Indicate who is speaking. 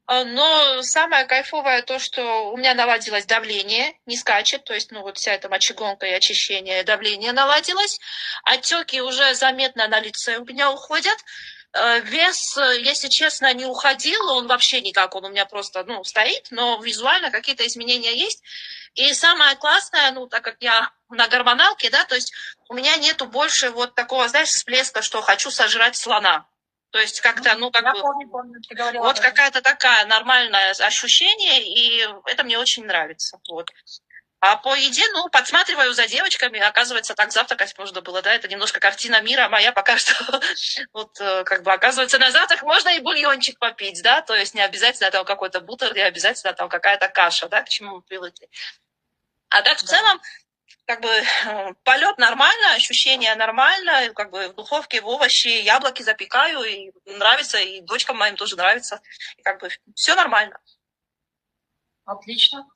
Speaker 1: Но самое кайфовое то, что у меня наладилось давление, не скачет, то есть, ну, вот вся эта мочегонка и очищение, давление наладилось. Отеки уже заметно на лице у меня уходят. Вес, если честно, не уходил, он вообще никак, он у меня просто, ну, стоит, но визуально какие-то изменения есть. И самое классное, ну, так как я на гормоналке, да, то есть у меня нету больше вот такого, знаешь, всплеска, что хочу сожрать слона. То есть как-то, ну, как
Speaker 2: Я
Speaker 1: бы,
Speaker 2: помню, ты говорила об
Speaker 1: вот
Speaker 2: этом.
Speaker 1: какая-то такая нормальное ощущение, и это мне очень нравится. Вот. А по еде, ну, подсматриваю за девочками, оказывается, так завтракать можно было, да, это немножко картина мира моя пока что, вот, как бы, оказывается, на завтрак можно и бульончик попить, да, то есть не обязательно там какой-то бутер, не обязательно там какая-то каша, да, к чему мы привыкли. А так в
Speaker 2: Да.
Speaker 1: целом, как бы, полет нормально, ощущение нормально, как бы в духовке в овощи, яблоки запекаю, и нравится, и дочкам моим тоже нравится, и как бы все нормально.
Speaker 2: Отлично.